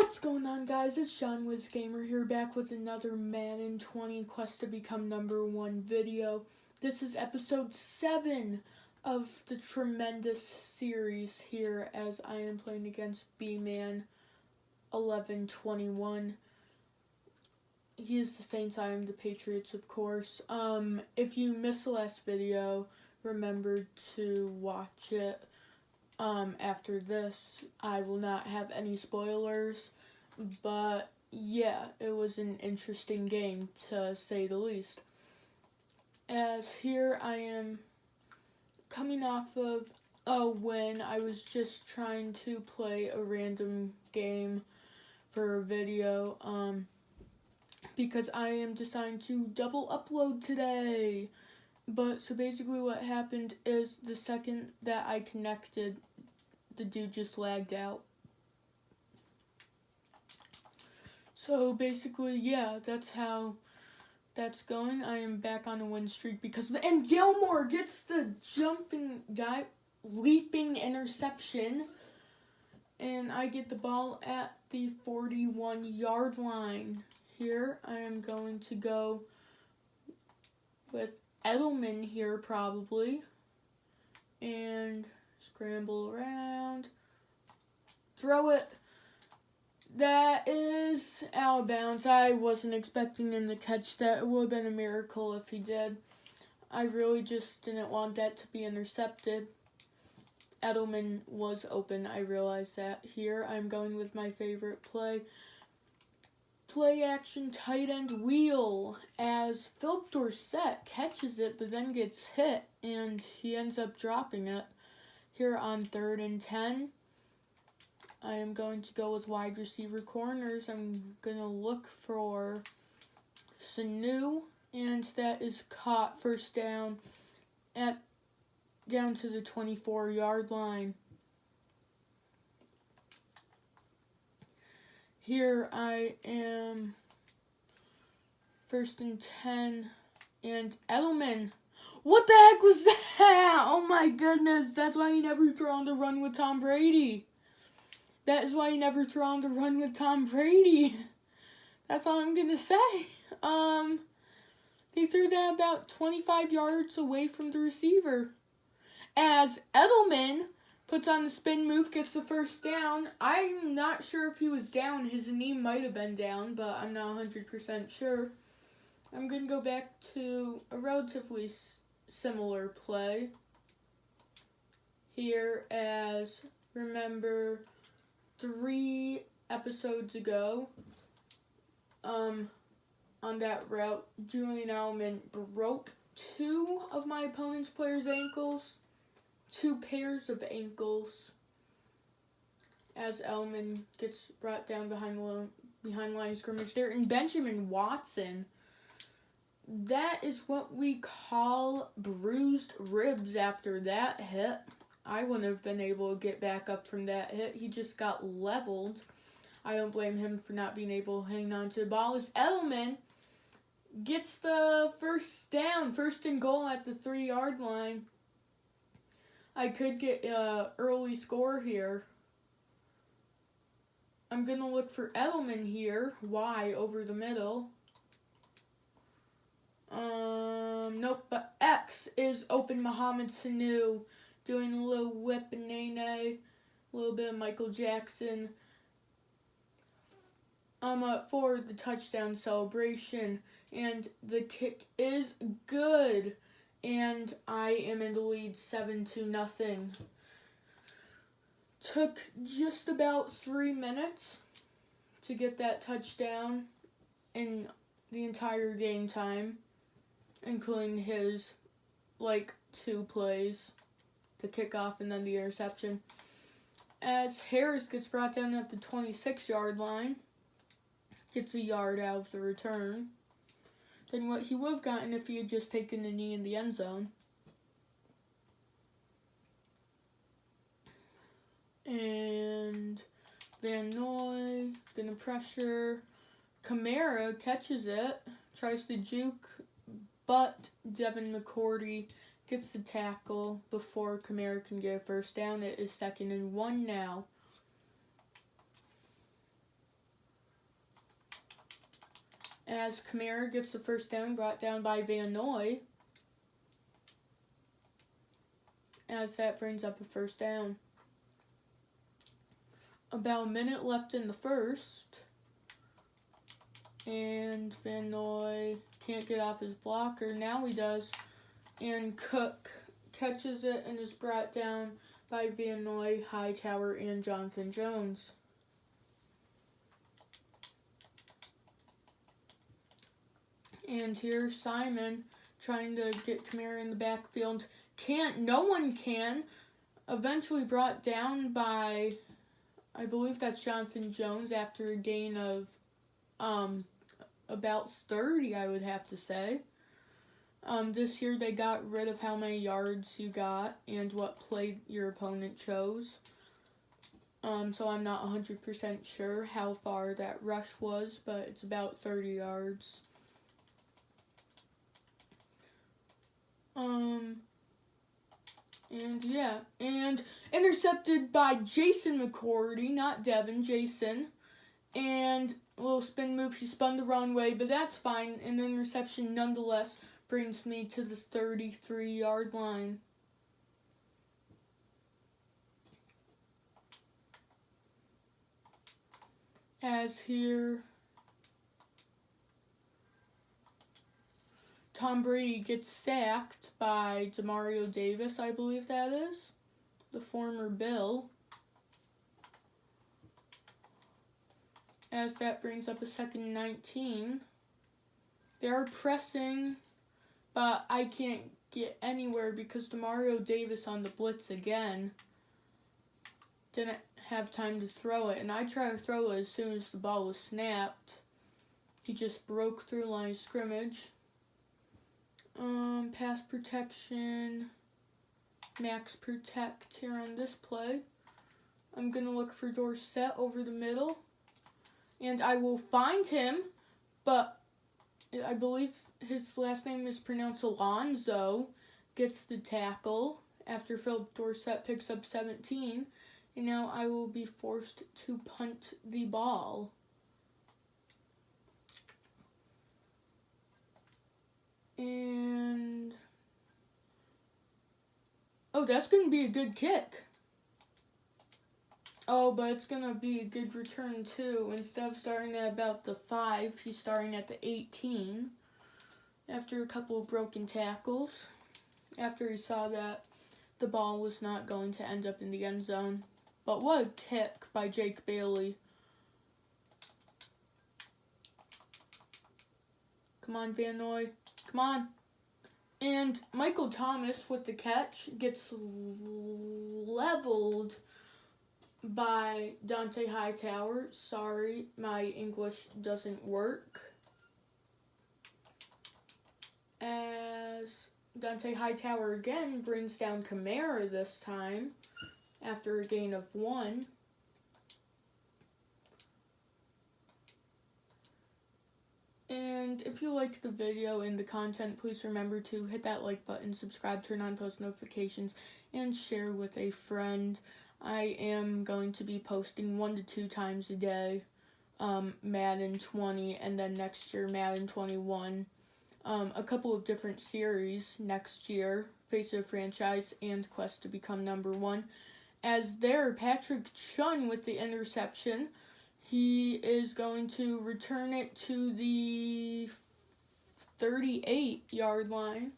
What's going on, guys? It's John WizGamer here, back with another Madden 20 Quest to Become #1 video. This is episode 7 of the tremendous series here, as I am playing against B-Man 1121. He is the Saints, I am the Patriots, of course. If you missed the last video, remember to watch it. After this, I will not have any spoilers, but yeah, it was an interesting game, to say the least. As here I am coming off of a win. I was just trying to play a random game for a video, because I am deciding to double upload today. But so basically what happened is the second that I connected, the dude just lagged out. So basically, yeah, that's how that's going. I am back on a win streak and Gilmore gets the leaping interception, and I get the ball at the 41-yard line. Here I am going to go with Edelman here probably, and scramble around, throw it. That is out of bounds. I wasn't expecting him to catch that. It would have been a miracle if he did. I really just didn't want that to be intercepted. Edelman was open. I realized that. Here I'm going with my favorite play. Play action tight end wheel, as Philip Dorsett catches it but then gets hit and he ends up dropping it. Here on 3rd and 10, I am going to go with wide receiver corners. I'm going to look for Sanu, and that is caught. First down down to the 24-yard line. Here I am, 1st and 10, and Edelman. What the heck was that? Oh my goodness, that's why you never throw on the run with Tom Brady. That is why you never throw on the run with Tom Brady. That's all I'm going to say. He threw that about 25 yards away from the receiver. As Edelman puts on the spin move, gets the first down. I'm not sure if he was down. His knee might have been down, but I'm not 100% sure. I'm going to go back to a relatively similar play here, as remember 3 episodes ago, on that route, Julian Edelman broke 2 of my opponent's players' ankles. 2 pairs of ankles, as Edelman gets brought down behind line of scrimmage there. And Benjamin Watson, that is what we call bruised ribs after that hit. I wouldn't have been able to get back up from that hit. He just got leveled. I don't blame him for not being able to hang on to the ball, as Edelman gets the first down, 1st and goal at the 3-yard line. I could get an early score here. I'm going to look for Edelman here. Y over the middle. Nope, but X is open. Mohamed Sanu doing a little whip and nay-nay. A little bit of Michael Jackson. For the touchdown celebration. And the kick is good. And I am in the lead 7-0. Took just about 3 minutes to get that touchdown in the entire game time, including his 2 plays, the kickoff and then the interception. As Harris gets brought down at the 26-yard line, gets a yard out of the return than what he would have gotten if he had just taken a knee in the end zone. And Van Noy gonna pressure. Kamara catches it, tries to juke, but Devin McCourty gets the tackle before Kamara can get a first down. It is 2nd and 1 now. as Kamara gets the first down, brought down by Van Noy, as that brings up a first down. About a minute left in the first, and Van Noy can't get off his blocker. Now he does, and Cook catches it and is brought down by Van Noy, Hightower, and Jonathan Jones. And here Simon trying to get Kamara in the backfield. Can't. No one can. Eventually brought down by, I believe that's Jonathan Jones after a gain of about 30, I would have to say. This year they got rid of how many yards you got and what play your opponent chose. So I'm not 100% sure how far that rush was, but it's about 30 yards. And intercepted by Jason McCourty, not Devin, Jason. And a little spin move, he spun the wrong way, but that's fine. An interception nonetheless brings me to the 33-yard line. As here, Tom Brady gets sacked by Demario Davis, I believe that is, the former Bill. As that brings up a 2nd and 19. They are pressing, but I can't get anywhere because Demario Davis on the blitz again didn't have time to throw it. And I tried to throw it as soon as the ball was snapped. He just broke through line of scrimmage. Pass protection, max protect here on this play. I'm going to look for Dorsett over the middle. And I will find him, but I believe his last name is pronounced Alonzo. Gets the tackle after Philip Dorsett picks up 17. And now I will be forced to punt the ball. And oh, that's going to be a good kick. Oh, but it's going to be a good return too. Instead of starting at about the 5, he's starting at the 18. After a couple of broken tackles. After he saw that the ball was not going to end up in the end zone. But what a kick by Jake Bailey. Come on, Van Noy. Come on. And Michael Thomas with the catch gets leveled by Dante Hightower. Sorry, my English doesn't work. As Dante Hightower again brings down Kamara this time after a gain of 1. And if you liked the video and the content, please remember to hit that like button, subscribe, turn on post notifications, and share with a friend. I am going to be posting 1 to 2 times a day, Madden 20, and then next year Madden 21. A couple of different series next year, Face of the Franchise and Quest to Become Number 1. As there, Patrick Chung with the interception. He is going to return it to the 38-yard line,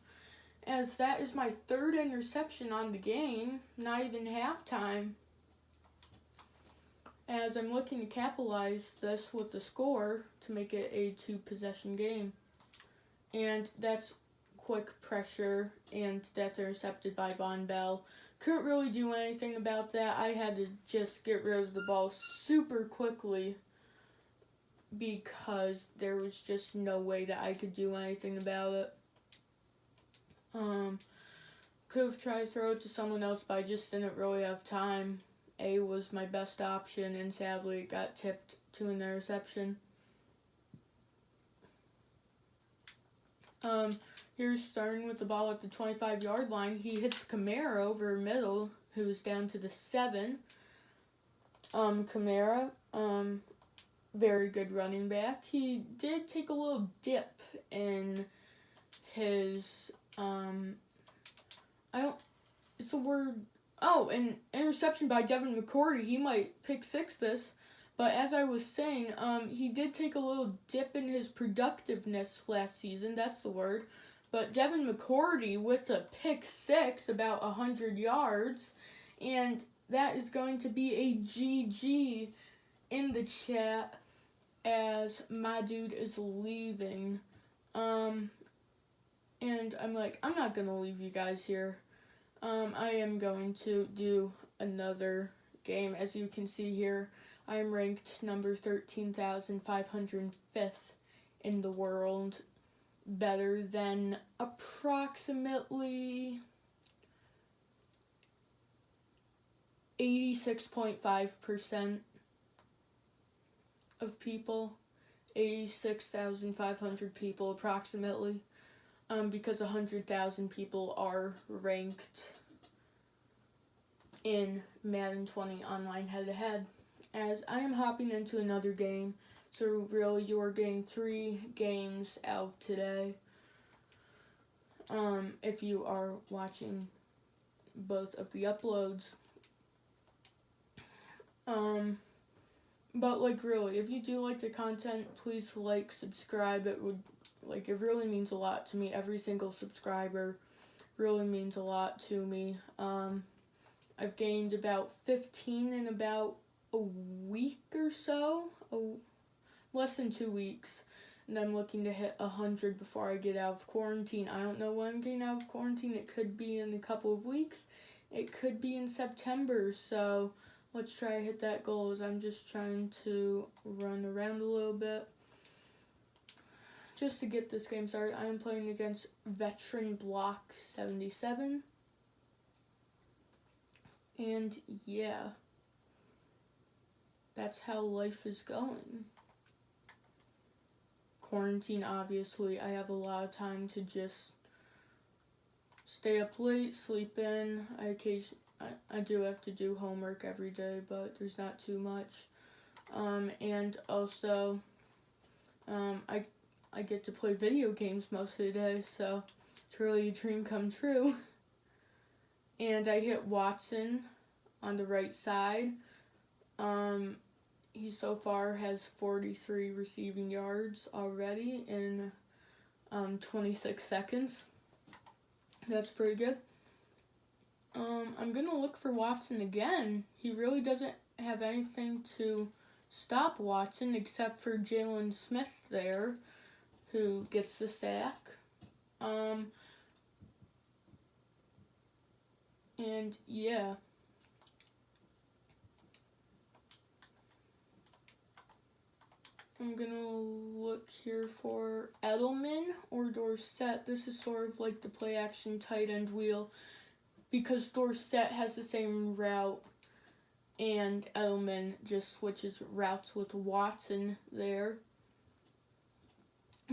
as that is my 3rd interception on the game, not even halftime. As I'm looking to capitalize this with a score to make it a 2-possession game. And that's quick pressure, and that's intercepted by Von Bell. Couldn't really do anything about that. I had to just get rid of the ball super quickly because there was just no way that I could do anything about it. Could have tried to throw it to someone else, but I just didn't really have time. A was my best option, and sadly it got tipped to an interception. Here's starting with the ball at the 25-yard line. He hits Kamara over middle, who's down to the 7. Kamara very good running back. He did take a little dip in his it's a word. Oh, an interception by Devin McCourty. He might pick six this. But as I was saying, he did take a little dip in his productiveness last season. That's the word. But Devin McCourty with a pick six, about 100 yards. And that is going to be a GG in the chat as my dude is leaving. And I'm like, I'm not going to leave you guys here. I am going to do another game. As you can see here, I am ranked number 13,505th in the world, better than approximately 86.5% of people, 86,500 people approximately, because 100,000 people are ranked in Madden 20 online head-to-head. As I am hopping into another game, so really you are getting 3 games out of today. If you are watching both of the uploads. But like really, if you do like the content, please like, subscribe. It really means a lot to me. Every single subscriber really means a lot to me. I've gained about 15 in about a week or so, less than 2 weeks, and I'm looking to hit 100 before I get out of quarantine. I don't know when I'm getting out of quarantine. It could be in a couple of weeks. It could be in September, so let's try to hit that goal. As I'm just trying to run around a little bit. Just to get this game started, I am playing against Veteran Block 77. And yeah, that's how life is going. Quarantine, obviously, I have a lot of time to just stay up late, sleep in. I do have to do homework every day, but there's not too much. And also, I get to play video games most of the day, so it's really a dream come true. And I hit Watson on the right side. He so far has 43 receiving yards already in 26 seconds. That's pretty good. I'm going to look for Watson again. He really doesn't have anything to stop Watson except for Jalen Smith there, who gets the sack. And yeah. I'm gonna look here for Edelman or Dorsett. This is sort of like the play action tight end wheel, because Dorsett has the same route and Edelman just switches routes with Watson there.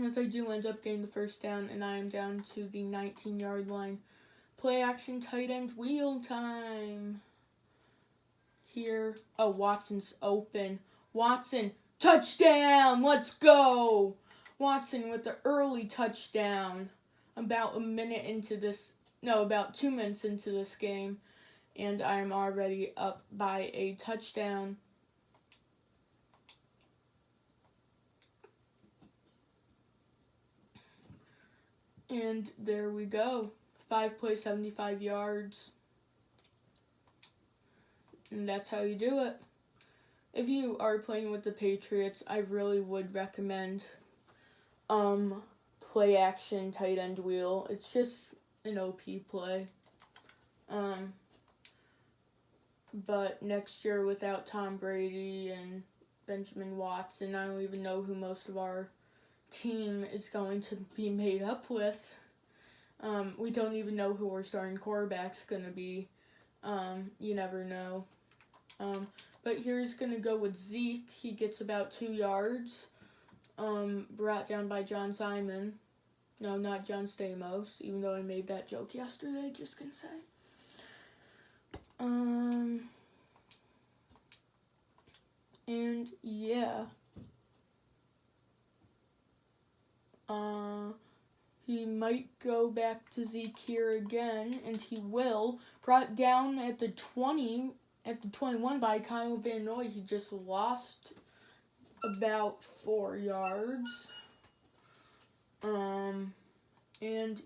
As I do end up getting the first down, and I am down to the 19-yard line. Play action tight end wheel time. Here. Oh, Watson's open. Watson, touchdown! Let's go! Watson with the early touchdown. About 2 minutes into this game, and I am already up by a touchdown. And there we go. 5 plays, 75 yards. And that's how you do it. If you are playing with the Patriots, I really would recommend play action tight end wheel. It's just an OP play. But next year, without Tom Brady and Benjamin Watson, I don't even know who most of our team is going to be made up with. We don't even know who our starting quarterback's going to be. You never know. But here's going to go with Zeke. He gets about 2 yards. Brought down by John Simon. No, not John Stamos, even though I made that joke yesterday, just gonna say. And yeah. He might go back to Zeke here again, and he will. Brought down at the 21 by Kyle Van Noy. He just lost about 4 yards. And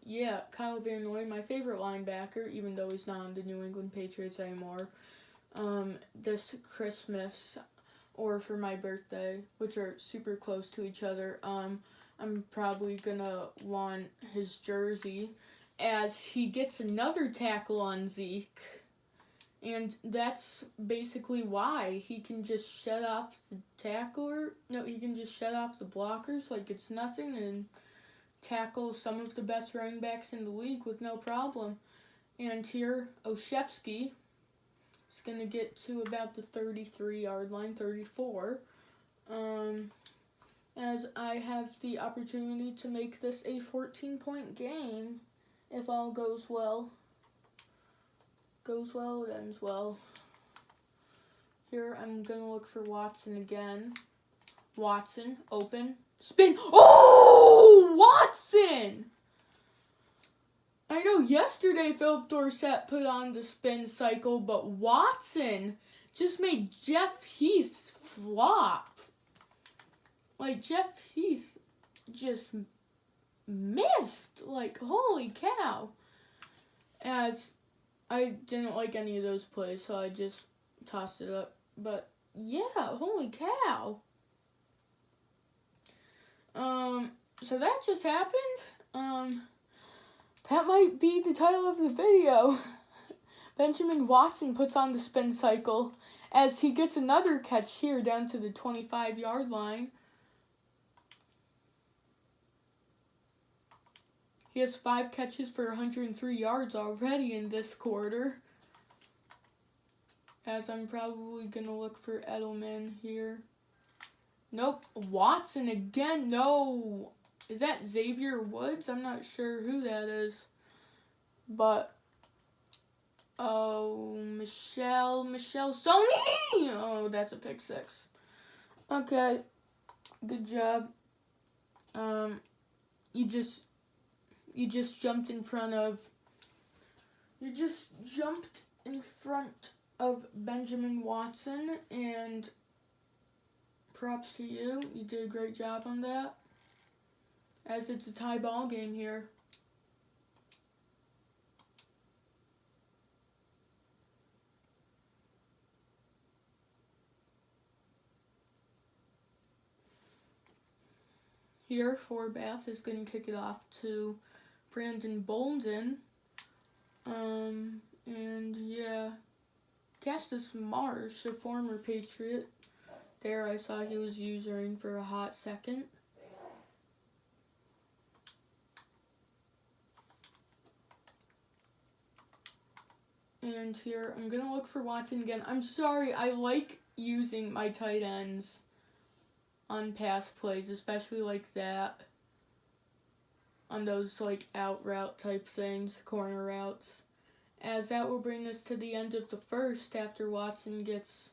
yeah, Kyle Van Noy, my favorite linebacker, even though he's not on the New England Patriots anymore. This Christmas or for my birthday, which are super close to each other, I'm probably gonna want his jersey as he gets another tackle on Zeke. And that's basically why he can just shut off the tackler. No, he can just shut off the blockers like it's nothing and tackle some of the best running backs in the league with no problem. And here, Olszewski is going to get to about the 33-yard line, 34. As I have the opportunity to make this a 14-point game if all goes well. Goes well, it ends well. Here, I'm going to look for Watson again. Watson, open, spin. Oh, Watson! I know yesterday Philip Dorsett put on the spin cycle, but Watson just made Jeff Heath flop. Like, Jeff Heath just missed. Like, holy cow. As I didn't like any of those plays, so I just tossed it up. But, yeah, holy cow. So that just happened. That might be the title of the video. Benjamin Watson puts on the spin cycle as he gets another catch here down to the 25-yard line. He has 5 catches for 103 yards already in this quarter. As I'm probably going to look for Edelman here. Nope. Watson again. No. Is that Xavier Woods? I'm not sure who that is. But, Michelle Sony! Oh, that's a pick 6. Okay. Good job. You just jumped in front of Benjamin Watson, and props to you. You did a great job on that. As it's a tie ball game here. Here, Forbath is going to kick it off to Brandon Bolden. And yeah, Castus Marsh, a former Patriot. There, I saw he was usering for a hot second. And here, I'm going to look for Watson again. I'm sorry, I like using my tight ends on pass plays, especially like that. On those like out route type things, corner routes. As that will bring us to the end of the first after Watson gets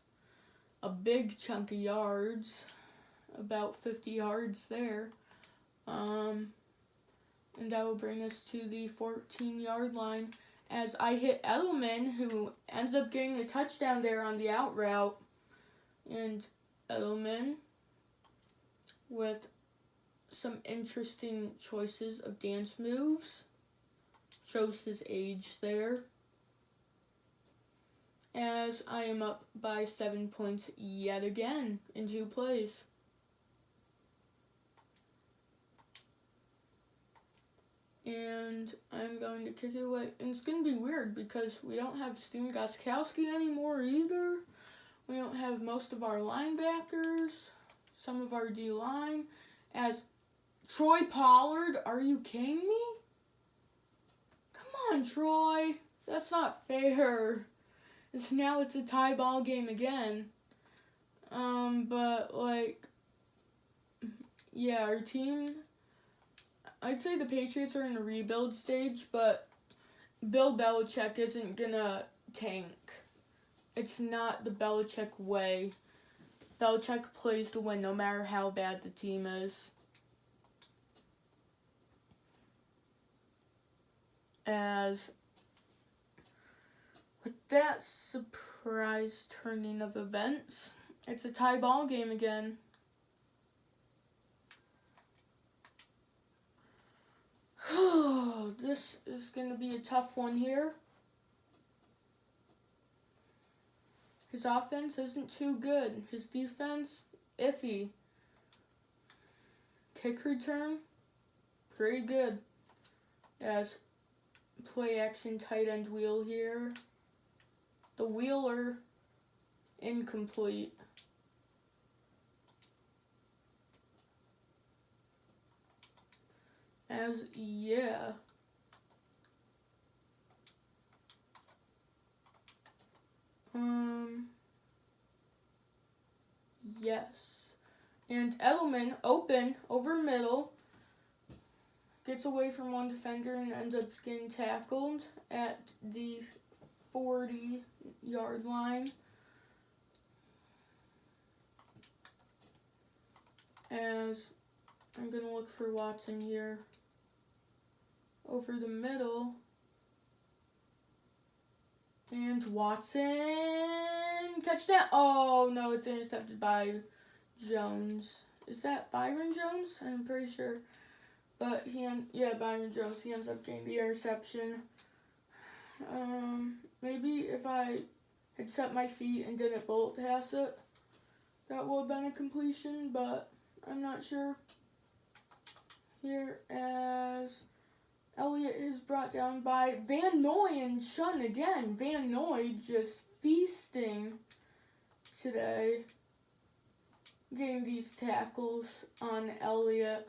a big chunk of yards. About 50 yards there. And that will bring us to the 14-yard line. As I hit Edelman, who ends up getting a touchdown there on the out route. And Edelman with some interesting choices of dance moves. Shows his age there. As I am up by 7 points yet again in 2 plays. And I'm going to kick it away. And it's going to be weird because we don't have Steven Gostkowski anymore either. We don't have most of our linebackers, some of our D-line. As Troy Pollard, are you kidding me? Come on, Troy. That's not fair. Now it's a tie ball game again. But, like, yeah, our team, I'd say the Patriots are in a rebuild stage, but Bill Belichick isn't gonna tank. It's not the Belichick way. Belichick plays to win no matter how bad the team is. as with that surprise turning of events, it's a tie ball game again. This is going to be a tough one here. His offense isn't too good. His defense, iffy. Kick return, pretty good. As play action tight end wheel here. The wheeler, incomplete. As, yeah. Yes. And Edelman, open, over middle, gets away from one defender and ends up getting tackled at the 40-yard line. As I'm going to look for Watson here. Over the middle. And Watson, catch that. Oh, no, it's intercepted by Jones. Is that Byron Jones? I'm pretty sure. But Byron Jones. He ends up getting the interception. Maybe if I had set my feet and didn't bullet pass it, that would have been a completion, but I'm not sure. Here as Elliott is brought down by Van Noy and Chun again. Van Noy just feasting today, getting these tackles on Elliott.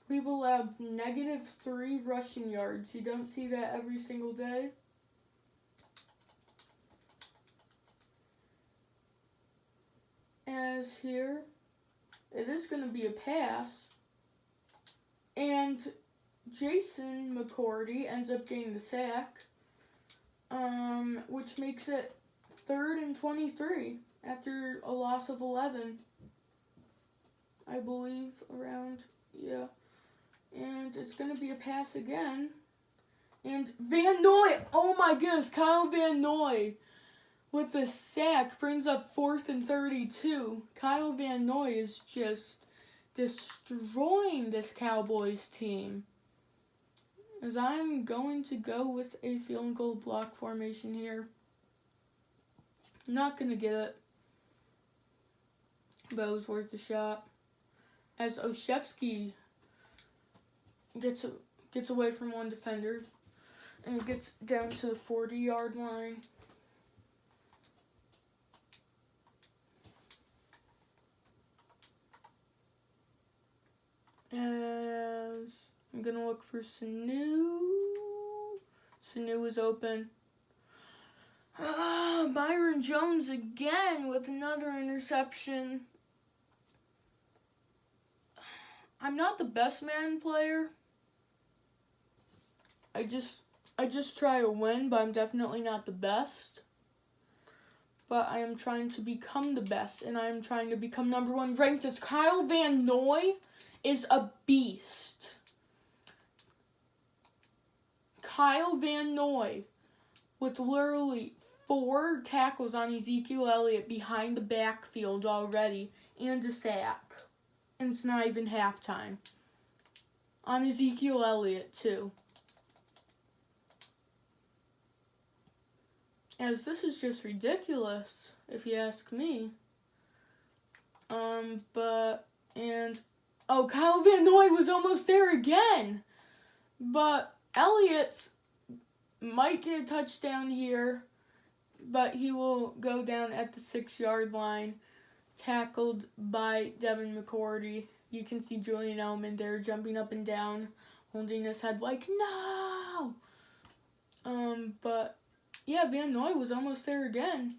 We've allowed -3 rushing yards. You don't see that every single day. As here, it is going to be a pass. And Jason McCourty ends up getting the sack, which makes it 3rd and 23 after a loss of 11, I believe, around, yeah. And it's going to be a pass again. And Van Noy, oh my goodness, Kyle Van Noy with the sack brings up 4th and 32. Kyle Van Noy is just destroying this Cowboys team. As I'm going to go with a field and goal block formation here. Not going to get it, but it was worth a shot. As Oshevsky gets away from one defender and gets down to the 40-yard line. As I'm going to look for Sanu. Sanu is open. Byron Jones again with another interception. I'm not the best man player. I just try to win, but I'm definitely not the best. But I am trying to become the best, and I am trying to become number 1 ranked as Kyle Van Noy is a beast. Kyle Van Noy with literally 4 tackles on Ezekiel Elliott behind the backfield already and a sack. And it's not even halftime. On Ezekiel Elliott, too. As this is just ridiculous, if you ask me. Kyle Van Noy was almost there again. But Elliott might get a touchdown here, but he will go down at the 6-yard line, tackled by Devin McCourty. You can see Julian Edelman there jumping up and down, holding his head like, no! But yeah, Van Noy was almost there again.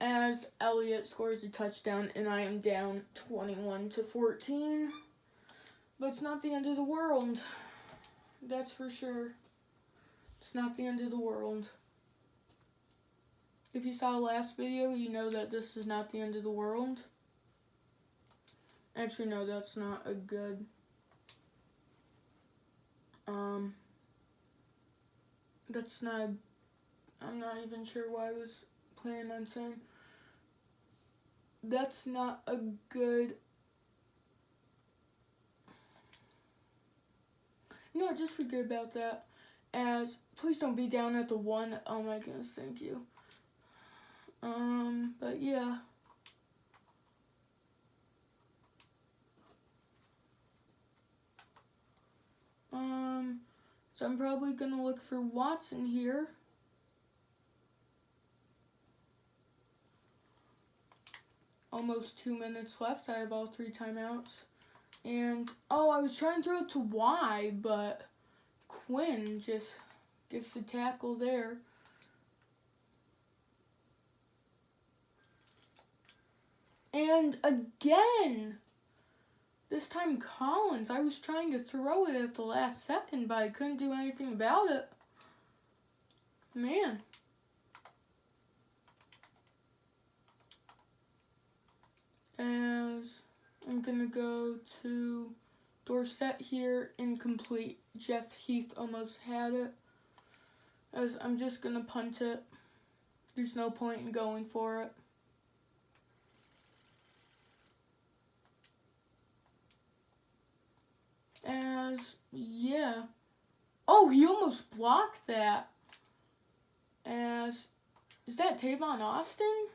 As Elliott scores a touchdown, and I am down 21-14. But it's not the end of the world. That's for sure. It's not the end of the world. If you saw the last video, you know that this is not the end of the world. Actually, no, that's not a good That's not, I'm not even sure what I was planning on saying. That's not a good, you know what, just forget about that. As, please don't be down at the 1. Oh my goodness, thank you. But yeah. So I'm probably gonna look for Watson here. Almost 2 minutes left. I have all 3 timeouts. And, oh, I was trying to throw it to Y, but Quinn just gets the tackle there. And again, this time Collins. I was trying to throw it at the last second, but I couldn't do anything about it. Man. As I'm going to go to Dorsett here, incomplete. Jeff Heath almost had it. As I'm just going to punt it. There's no point in going for it. As, yeah. Oh, he almost blocked that. As, is that Tavon Austin?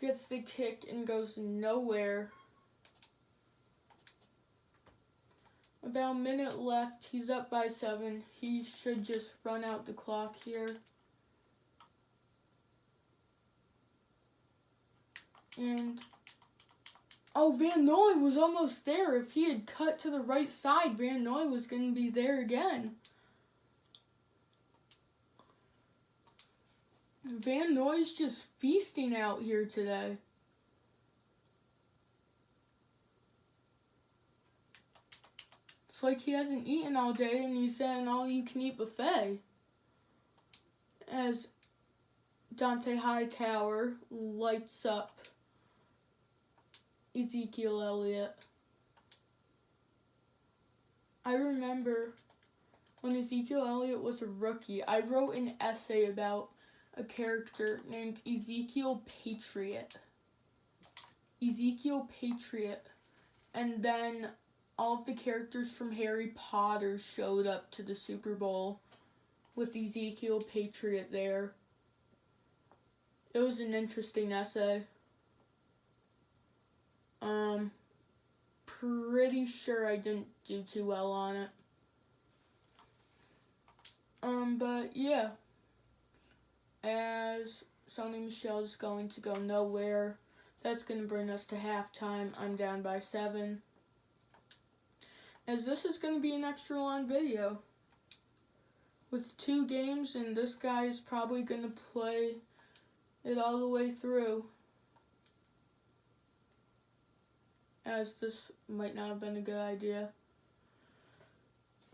Gets the kick and goes nowhere. About a minute left. He's up by 7. He should just run out the clock here. And, oh, Van Noy was almost there. If he had cut to the right side, Van Noy was going to be there again. Van Noy's just feasting out here today. It's like he hasn't eaten all day and he's at an all-you-can-eat buffet. As Dante Hightower lights up Ezekiel Elliott. I remember when Ezekiel Elliott was a rookie, I wrote an essay about a character named Ezekiel Patriot. Ezekiel Patriot. And then all of the characters from Harry Potter showed up to the Super Bowl with Ezekiel Patriot there. It was an interesting essay. Pretty sure I didn't do too well on it. But yeah. As Sony Michel's going to go nowhere. That's going to bring us to halftime. I'm down by 7. As this is going to be an extra long video. With 2 games, and this guy is probably going to play it all the way through. As this might not have been a good idea.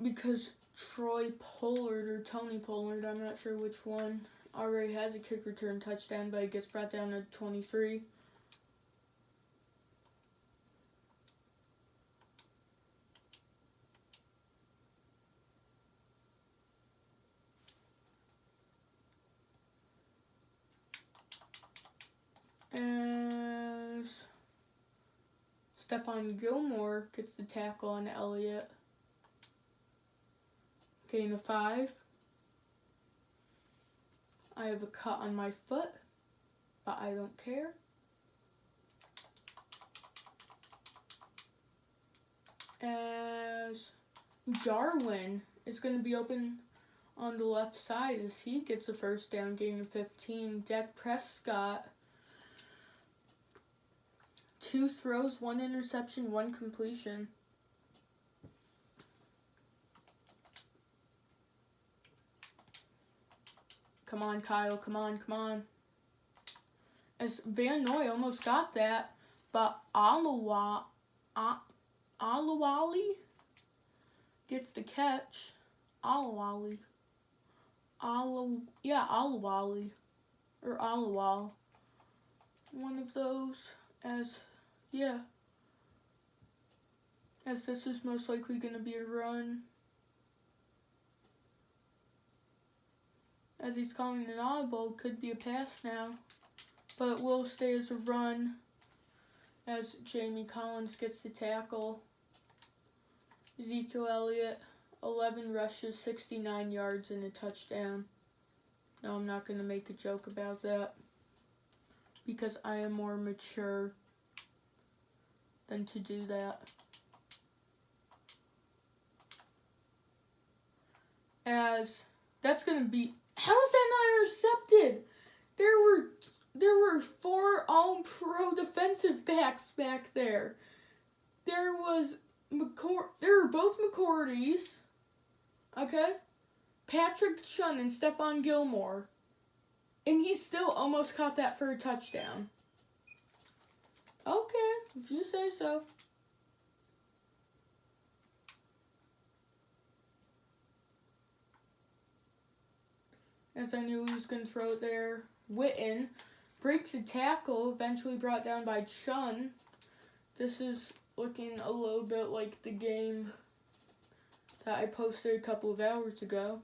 Because Troy Pollard or Tony Pollard, I'm not sure which one, already has a kick return touchdown, but it gets brought down to 23. As Stephon Gilmore gets the tackle on Elliott. Gain of 5. I have a cut on my foot, but I don't care. As Jarwin is going to be open on the left side as he gets a first down, gain of 15. Dak Prescott, 2 throws, 1 interception, 1 completion. Come on, Kyle. Come on, come on. As Van Noy almost got that, but Alawali gets the catch. Alawali. Alawali. Or Alawal. One of those. As this is most likely going to be a run. as he's calling an audible. Could be a pass now, but it will stay as a run as Jamie Collins gets the tackle. Ezekiel Elliott, 11 rushes, 69 yards, and a touchdown. No, I'm not going to make a joke about that because I am more mature than to do that. As that's going to be... How is that not intercepted? There were 4 all-pro defensive backs back there. There were both McCourties, okay? Patrick Chung and Stephon Gilmore. And he still almost caught that for a touchdown. Okay, if you say so. As I knew he was going to throw it there. Witten breaks a tackle, eventually brought down by Chun. This is looking a little bit like the game that I posted a couple of hours ago.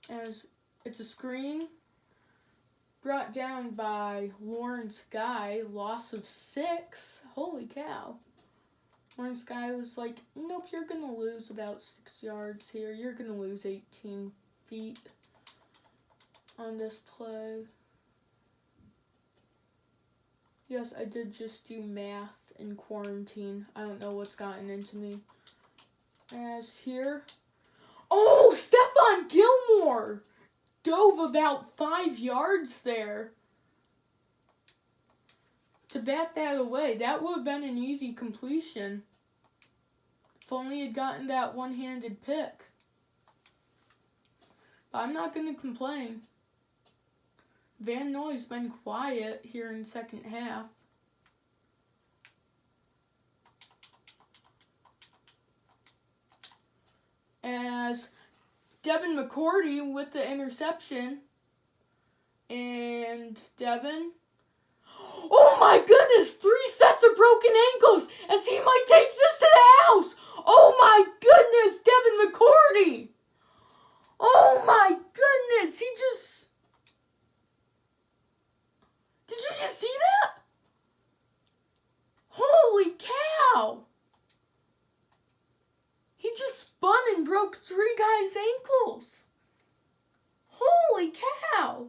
As it's a screen brought down by Lawrence Guy, loss of 6. Holy cow. Lawrence Guy was like, nope, you're going to lose about 6 yards here. You're going to lose 18 feet on this play. Yes, I did just do math in quarantine. I don't know what's gotten into me. As here. Oh, Stephon Gilmore dove about 5 yards there to bat that away. That would have been an easy completion if only he'd gotten that one-handed pick. But I'm not going to complain. Van Noy's been quiet here in the second half. As Devin McCourty with the interception. And Devin. Oh my goodness! 3 sets of broken ankles as he might take this to the house! Oh my goodness! Devin McCourty! Oh my goodness! He just... Did you just see that? Holy cow! He just spun and broke 3 guys' ankles. Holy cow!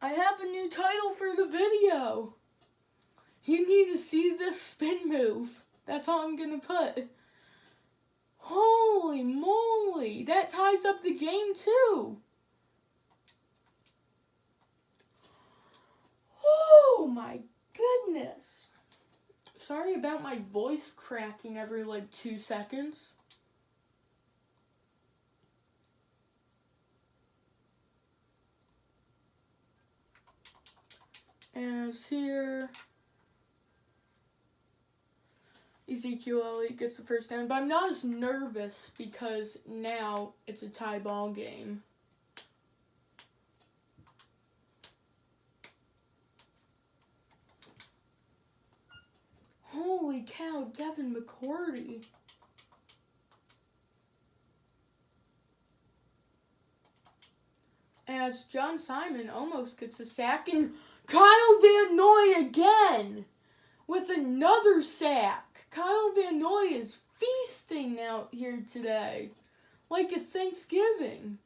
I have a new title for the video. You need to see this spin move. That's all I'm going to put. Holy moly. That ties up the game too. Oh my goodness. Sorry about my voice cracking every 2 seconds. As here, Ezekiel Elliott gets the first down, but I'm not as nervous because now it's a tie ball game. Holy cow, Devin McCourty. As John Simon almost gets the sack, and Kyle Van Noy again with another sack. Kyle Van Noy is feasting out here today like it's Thanksgiving.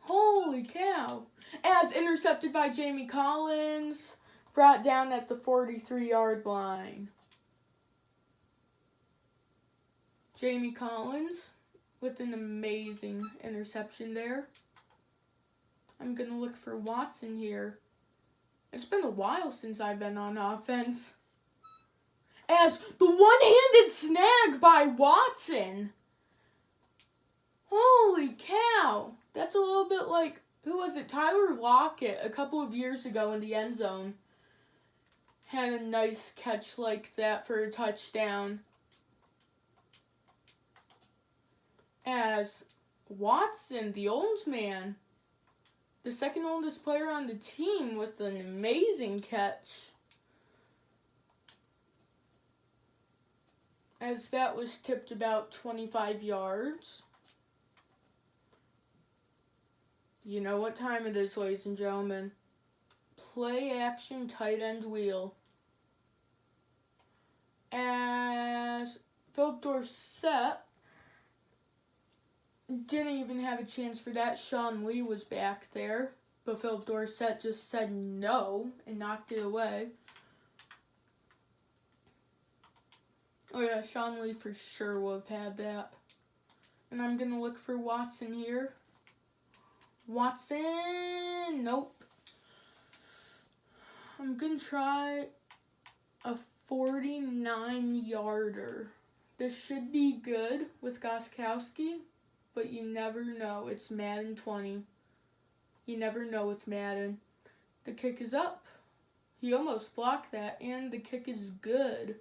Holy cow. As intercepted by Jamie Collins, brought down at the 43-yard line. Jamie Collins with an amazing interception there. I'm going to look for Watson here. It's been a while since I've been on offense. As the one-handed snag by Watson. Holy cow. That's a little bit like, who was it? Tyler Lockett a couple of years ago in the end zone had a nice catch like that for a touchdown. As Watson, the old man, the second oldest player on the team with an amazing catch. As that was tipped about 25 yards. You know what time it is, ladies and gentlemen. Play action tight end wheel. As Philip Dorsett didn't even have a chance for that. Sean Lee was back there, but Philip Dorsett just said no and knocked it away. Oh yeah, Sean Lee for sure would have had that. And I'm going to look for Watson here. Watson, nope. I'm going to try a 49-yarder. This should be good with Gostkowski, but you never know. It's Madden 20. You never know with Madden. The kick is up. He almost blocked that, and the kick is good.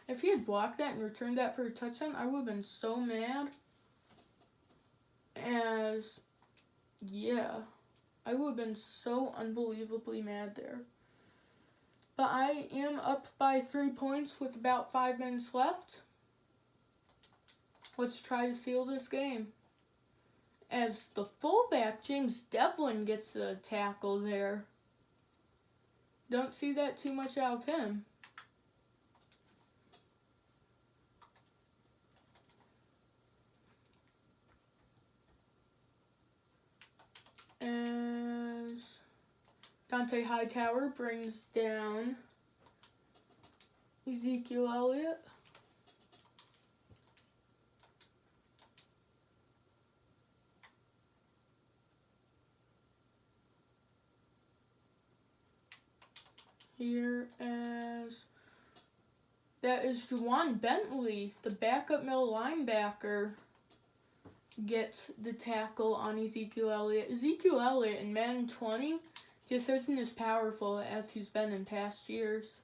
If he had blocked that and returned that for a touchdown, I would have been so mad. I would have been so unbelievably mad there. But I am up by 3 points with about 5 minutes left. Let's try to seal this game. As the fullback, James Devlin gets the tackle there. Don't see that too much out of him. As Dante Hightower brings down Ezekiel Elliott. Here as that is Juwan Bentley, the backup middle linebacker, gets the tackle on Ezekiel Elliott. Ezekiel Elliott in Madden 20 just isn't as powerful as he's been in past years.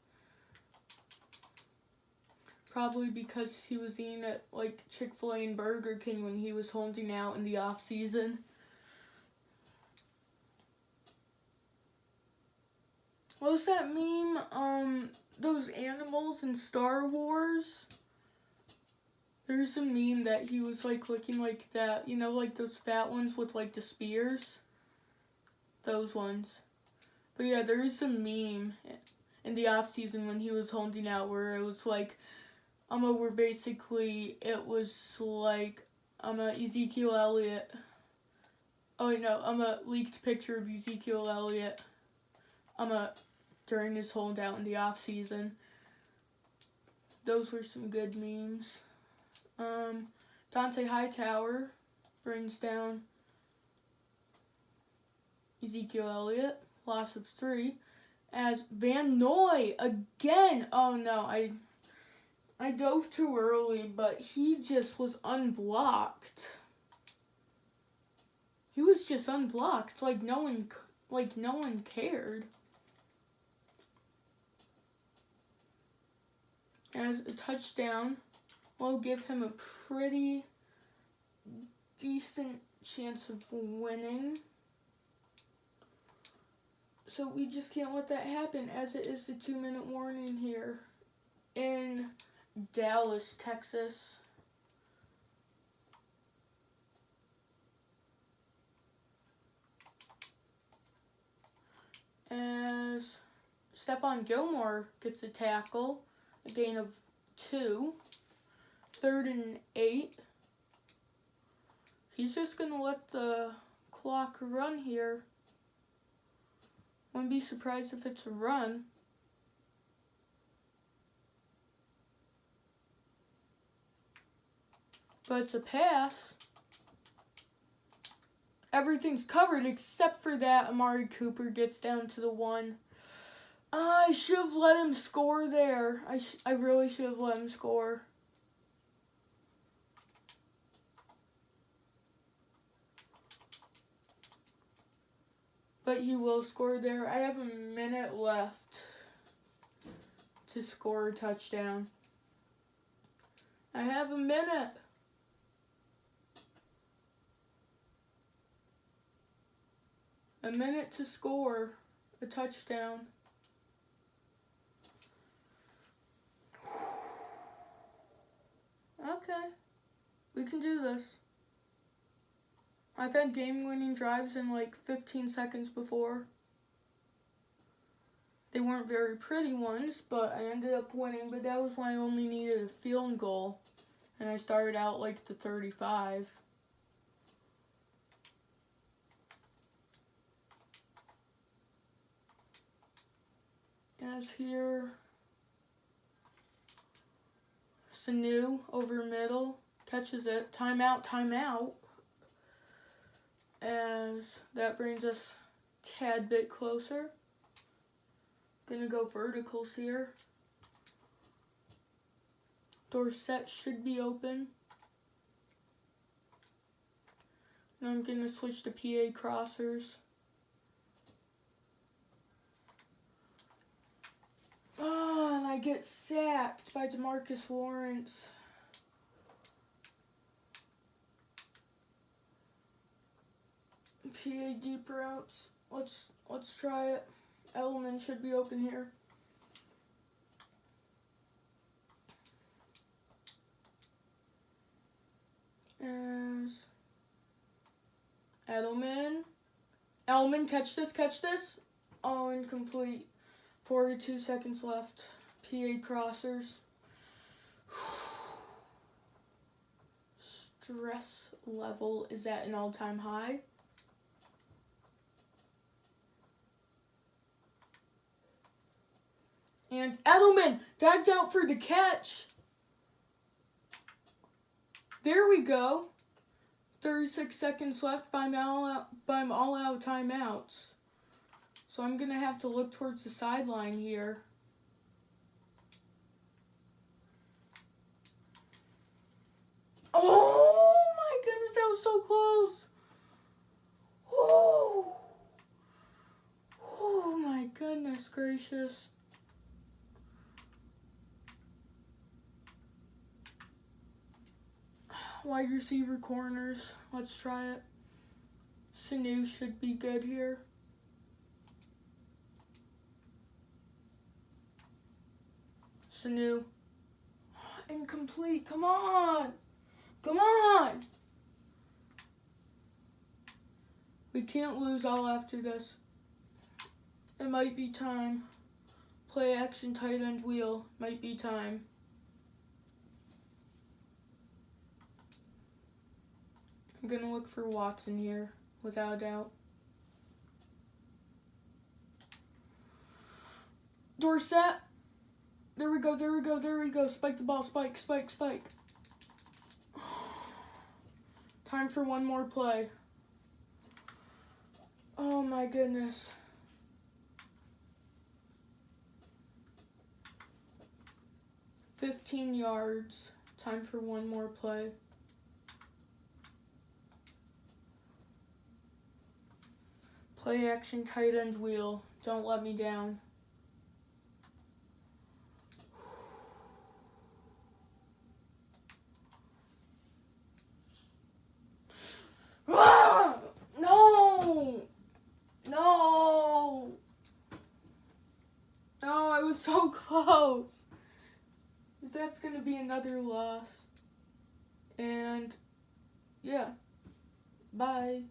Probably because he was eating at like Chick-fil-A and Burger King when he was holding out in the off season. What was that meme? Those animals in Star Wars. There's a meme that he was like looking like that, you know, like those fat ones with like the spears. Those ones. But yeah, there is a meme in the off season when he was holding out where it was like, where basically it was like, Ezekiel Elliott. Oh wait, no, a leaked picture of Ezekiel Elliott. During his holdout in the off season. Those were some good memes. Dante Hightower brings down Ezekiel Elliott, loss of 3. As Van Noy again. Oh no, I dove too early, but he just was unblocked. He was just unblocked, like no one cared. As a touchdown will give him a pretty decent chance of winning. So we just can't let that happen, as it is the 2-minute warning here in Dallas, Texas. As Stephon Gilmore gets a tackle, a gain of 2, 3rd and 8. He's just going to let the clock run here. Wouldn't be surprised if it's a run. But it's a pass. Everything's covered except for that. Amari Cooper gets down to the 1. I should have let him score there. I really should have let him score. But he will score there. I have a minute left to score a touchdown. I have a minute. A minute to score a touchdown. Okay, we can do this. I've had game-winning drives in like 15 seconds before. They weren't very pretty ones, but I ended up winning. But that was when I only needed a field goal. And I started out like the 35. As here, Sanu over middle, catches it. Timeout, timeout. As that brings us a tad bit closer. Gonna go verticals here. Dorsett should be open. Now I'm gonna switch to PA crossers. Oh, and I get sacked by DeMarcus Lawrence. PA deep routes. Let's try it. Edelman should be open here. As Edelman, catch this. Oh, incomplete. 42 seconds left. PA crossers. Stress level is at an all-time high. And Edelman dived out for the catch. There we go. 36 seconds left. I'm all out of timeouts. So I'm going to have to look towards the sideline here. Oh my goodness, that was so close. Oh my goodness gracious. Wide receiver corners. Let's try it. Sanu should be good here. Sanu. Incomplete. Come on. We can't lose all after this. It might be time. Play action tight end wheel. Might be time. I'm going to look for Watson here, without a doubt. Dorsett. There we go. Spike the ball. Spike. Time for one more play. Oh my goodness. $15 yards. Time for one more play. Play action tight end wheel. Don't let me down. Ah! No, I was so close. That's going to be another loss. And, yeah. Bye.